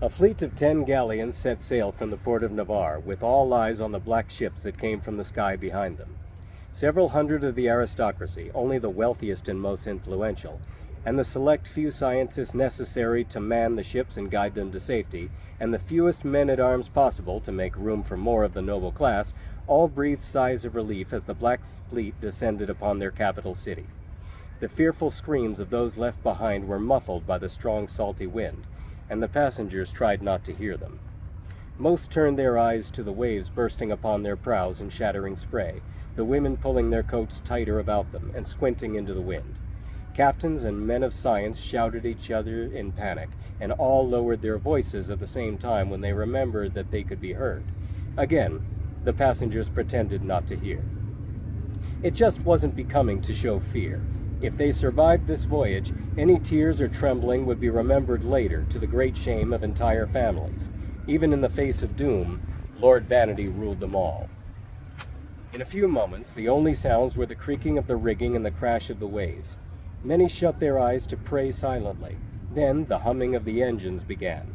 A fleet of 10 galleons set sail from the port of Navarre, with all eyes on the black ships that came from the sky behind them. Several hundred of the aristocracy, only the wealthiest and most influential, and the select few scientists necessary to man the ships and guide them to safety, and the fewest men-at-arms possible to make room for more of the noble class, all breathed sighs of relief as the black fleet descended upon their capital city. The fearful screams of those left behind were muffled by the strong salty wind, and the passengers tried not to hear them. Most turned their eyes to the waves bursting upon their prows in shattering spray, the women pulling their coats tighter about them and squinting into the wind. Captains and men of science shouted at each other in panic, and all lowered their voices at the same time when they remembered that they could be heard. Again, the passengers pretended not to hear. It just wasn't becoming to show fear. If they survived this voyage, any tears or trembling would be remembered later, to the great shame of entire families. Even in the face of doom, Lord Vanity ruled them all. In a few moments, the only sounds were the creaking of the rigging and the crash of the waves. Many shut their eyes to pray silently. Then the humming of the engines began.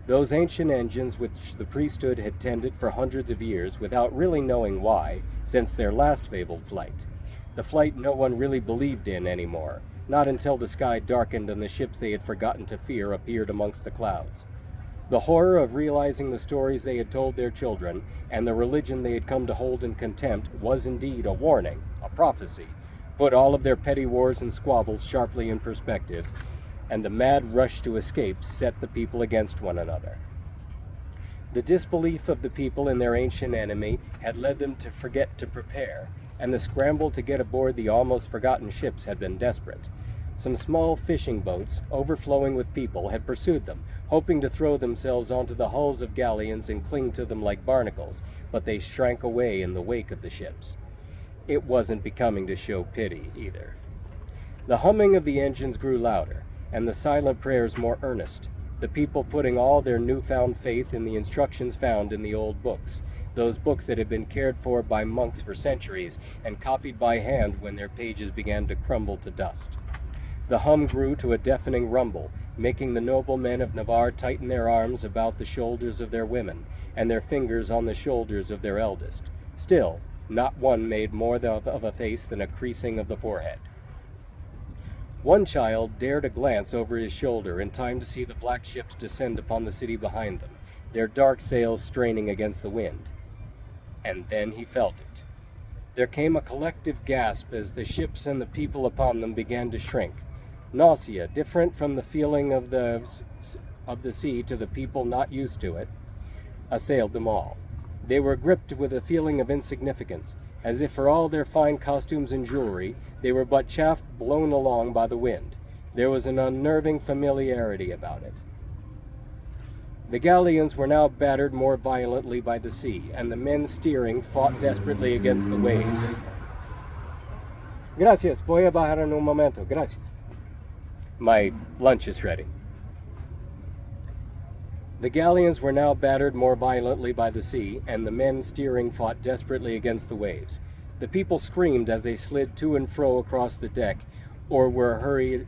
Those ancient engines which the priesthood had tended for hundreds of years without really knowing why, since their last fabled flight. The flight no one really believed in anymore, not until the sky darkened and the ships they had forgotten to fear appeared amongst the clouds. The horror of realizing the stories they had told their children, and the religion they had come to hold in contempt, was indeed a warning, a prophecy, put all of their petty wars and squabbles sharply in perspective, and the mad rush to escape set the people against one another. The disbelief of the people in their ancient enemy had led them to forget to prepare, and the scramble to get aboard the almost forgotten ships had been desperate. Some small fishing boats, overflowing with people, had pursued them, hoping to throw themselves onto the hulls of galleons and cling to them like barnacles, but they shrank away in the wake of the ships. It wasn't becoming to show pity, either. The humming of the engines grew louder, and the silent prayers more earnest, the people putting all their newfound faith in the instructions found in the old books, those books that had been cared for by monks for centuries and copied by hand when their pages began to crumble to dust. The hum grew to a deafening rumble, making the noble men of Navarre tighten their arms about the shoulders of their women, and their fingers on the shoulders of their eldest. Still, not one made more of a face than a creasing of the forehead. One child dared a glance over his shoulder in time to see the black ships descend upon the city behind them, their dark sails straining against the wind. And then he felt it. There came a collective gasp as the ships and the people upon them began to shrink. Nausea, different from the feeling of the sea to the people not used to it, assailed them all. They were gripped with a feeling of insignificance, as if for all their fine costumes and jewelry, they were but chaff blown along by the wind. There was an unnerving familiarity about it. The galleons were now battered more violently by the sea, and the men steering fought desperately against the waves. Gracias, voy a bajar en un momento, gracias. My lunch is ready. The galleons were now battered more violently by the sea, and the men steering fought desperately against the waves. The people screamed as they slid to and fro across the deck, or were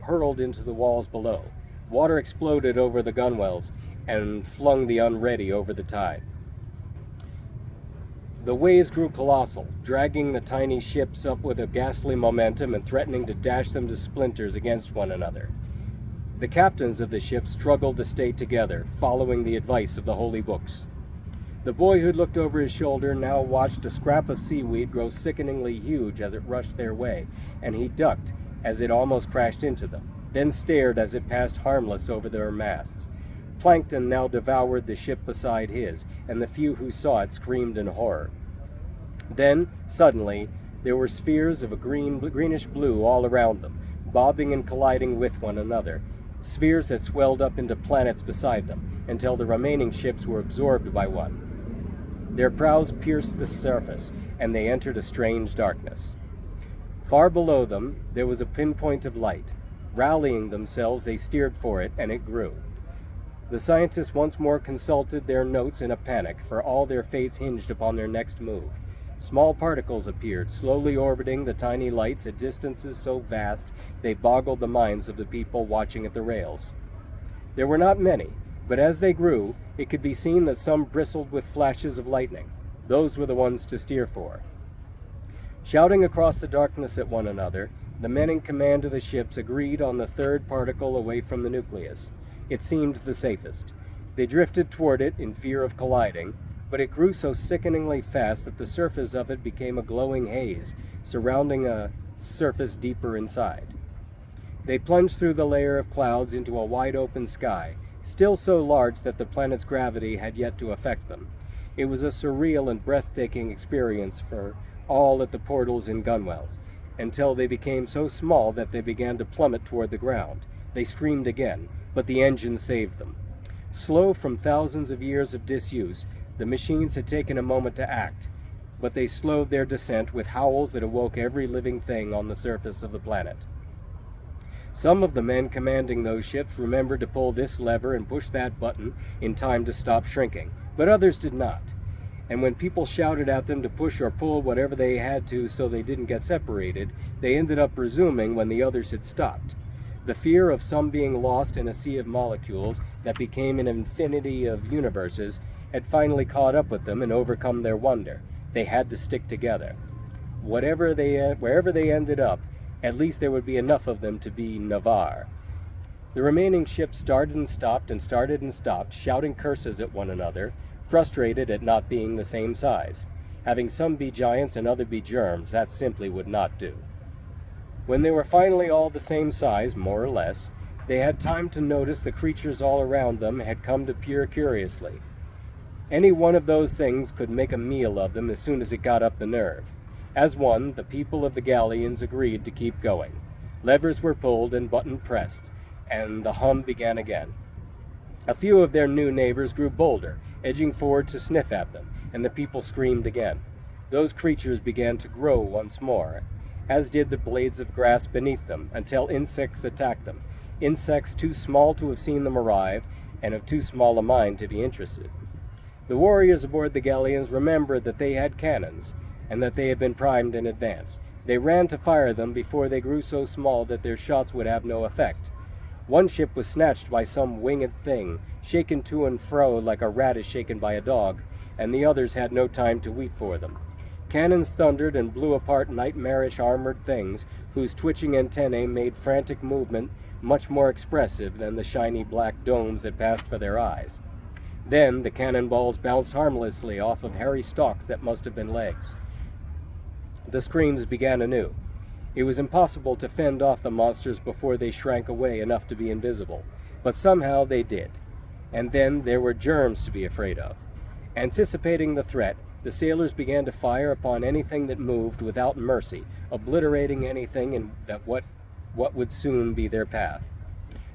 hurled into the walls below. Water exploded over the gunwales, and flung the unready over the tide. The waves grew colossal, dragging the tiny ships up with a ghastly momentum and threatening to dash them to splinters against one another. The captains of the ships struggled to stay together, following the advice of the holy books. The boy who looked over his shoulder now watched a scrap of seaweed grow sickeningly huge as it rushed their way, and he ducked as it almost crashed into them, then stared as it passed harmless over their masts. Plankton now devoured the ship beside his, and the few who saw it screamed in horror. Then, suddenly, there were spheres of a greenish blue all around them, bobbing and colliding with one another, spheres that swelled up into planets beside them, until the remaining ships were absorbed by one. Their prows pierced the surface, and they entered a strange darkness. Far below them, there was a pinpoint of light. Rallying themselves, they steered for it, and it grew. The scientists once more consulted their notes in a panic, for all their fates hinged upon their next move. Small particles appeared, slowly orbiting the tiny lights at distances so vast they boggled the minds of the people watching at the rails. There were not many, But as they grew, it could be seen that some bristled with flashes of lightning. Those were the ones to steer for. Shouting across the darkness at one another, the men in command of the ships agreed on the third particle away from the nucleus. It seemed the safest. They drifted toward it in fear of colliding, but it grew so sickeningly fast that the surface of it became a glowing haze, surrounding a surface deeper inside. They plunged through the layer of clouds into a wide-open sky, still so large that the planet's gravity had yet to affect them. It was a surreal and breathtaking experience for all at the portals in gunwales, until they became so small that they began to plummet toward the ground. They screamed again, but the engine saved them. Slow from thousands of years of disuse, the machines had taken a moment to act, but they slowed their descent with howls that awoke every living thing on the surface of the planet. Some of the men commanding those ships remembered to pull this lever and push that button in time to stop shrinking, but others did not. And when people shouted at them to push or pull whatever they had to so they didn't get separated, they ended up resuming when the others had stopped. The fear of some being lost in a sea of molecules that became an infinity of universes had finally caught up with them and overcome their wonder. They had to stick together. Wherever they ended up, at least there would be enough of them to be Navarre. The remaining ships started and stopped, shouting curses at one another, frustrated at not being the same size. Having some be giants and other be germs, that simply would not do. When they were finally all the same size, more or less, they had time to notice the creatures all around them had come to peer curiously. Any one of those things could make a meal of them as soon as it got up the nerve. As one, the people of the galleons agreed to keep going. Levers were pulled and button pressed, and the hum began again. A few of their new neighbors grew bolder, edging forward to sniff at them, and the people screamed again. Those creatures began to grow once more, as did the blades of grass beneath them, until insects attacked them, insects too small to have seen them arrive, and of too small a mind to be interested. The warriors aboard the galleons remembered that they had cannons, and that they had been primed in advance. They ran to fire them before they grew so small that their shots would have no effect. One ship was snatched by some winged thing, shaken to and fro like a rat is shaken by a dog, and the others had no time to weep for them. Cannons thundered and blew apart nightmarish armored things whose twitching antennae made frantic movement much more expressive than the shiny black domes that passed for their eyes. Then the cannonballs bounced harmlessly off of hairy stalks that must have been legs. The screams began anew. It was impossible to fend off the monsters before they shrank away enough to be invisible, but somehow they did. And then there were germs to be afraid of. Anticipating the threat, the sailors began to fire upon anything that moved without mercy, obliterating anything in what would soon be their path.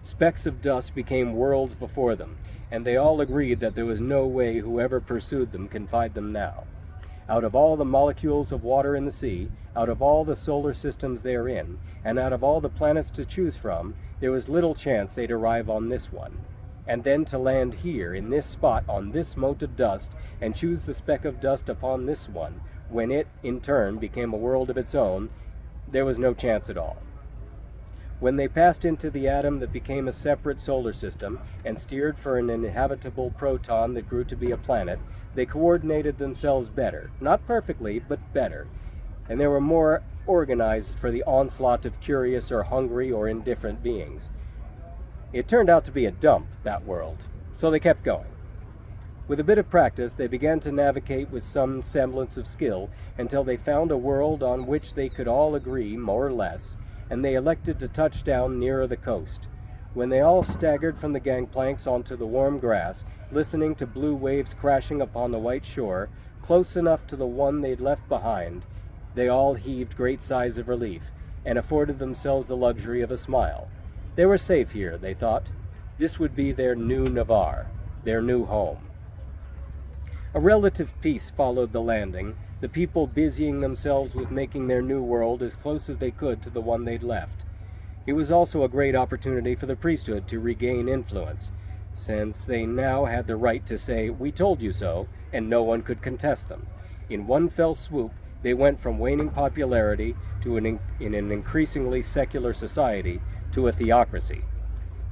Specks of dust became worlds before them, and they all agreed that there was no way whoever pursued them can find them now. Out of all the molecules of water in the sea, out of all the solar systems they are in, and out of all the planets to choose from, there was little chance they'd arrive on this one. And then to land here, in this spot, on this mote of dust, and choose the speck of dust upon this one, when it, in turn, became a world of its own, there was no chance at all. When they passed into the atom that became a separate solar system, and steered for an inhabitable proton that grew to be a planet, they coordinated themselves better. Not perfectly, but better. And they were more organized for the onslaught of curious or hungry or indifferent beings. It turned out to be a dump, that world, so they kept going. With a bit of practice, they began to navigate with some semblance of skill until they found a world on which they could all agree, more or less, and they elected to touch down nearer the coast. When they all staggered from the gangplanks onto the warm grass, listening to blue waves crashing upon the white shore, close enough to the one they'd left behind, they all heaved great sighs of relief, and afforded themselves the luxury of a smile. They were safe here, they thought. This would be their new Navarre, their new home. A relative peace followed the landing, the people busying themselves with making their new world as close as they could to the one they'd left. It was also a great opportunity for the priesthood to regain influence, since they now had the right to say, "We told you so," and no one could contest them. In one fell swoop, they went from waning popularity to in an increasingly secular society to a theocracy.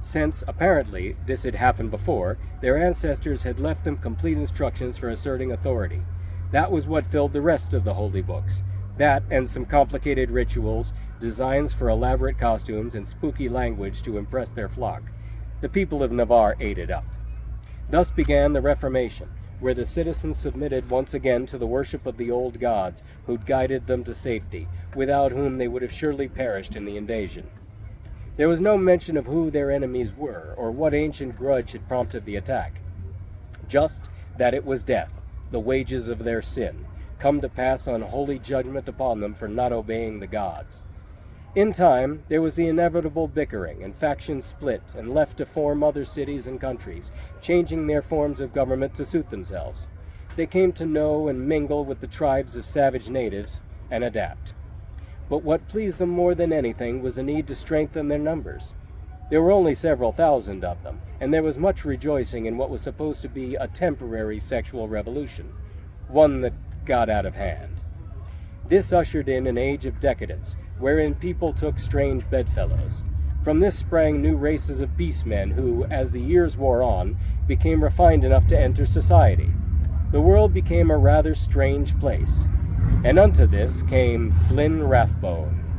Since, apparently, this had happened before, their ancestors had left them complete instructions for asserting authority. That was what filled the rest of the holy books. That, and some complicated rituals, designs for elaborate costumes, and spooky language to impress their flock. The people of Navarre ate it up. Thus began the Reformation, where the citizens submitted once again to the worship of the old gods who'd guided them to safety, without whom they would have surely perished in the invasion. There was no mention of who their enemies were, or what ancient grudge had prompted the attack. Just that it was death, the wages of their sin, come to pass on holy judgment upon them for not obeying the gods. In time, there was the inevitable bickering, and factions split and left to form other cities and countries, changing their forms of government to suit themselves. They came to know and mingle with the tribes of savage natives and adapt. But what pleased them more than anything was the need to strengthen their numbers. There were only several thousand of them, and there was much rejoicing in what was supposed to be a temporary sexual revolution, one that got out of hand. This ushered in an age of decadence, wherein people took strange bedfellows. From this sprang new races of beastmen who, as the years wore on, became refined enough to enter society. The world became a rather strange place. And unto this came Flynn Rathbone,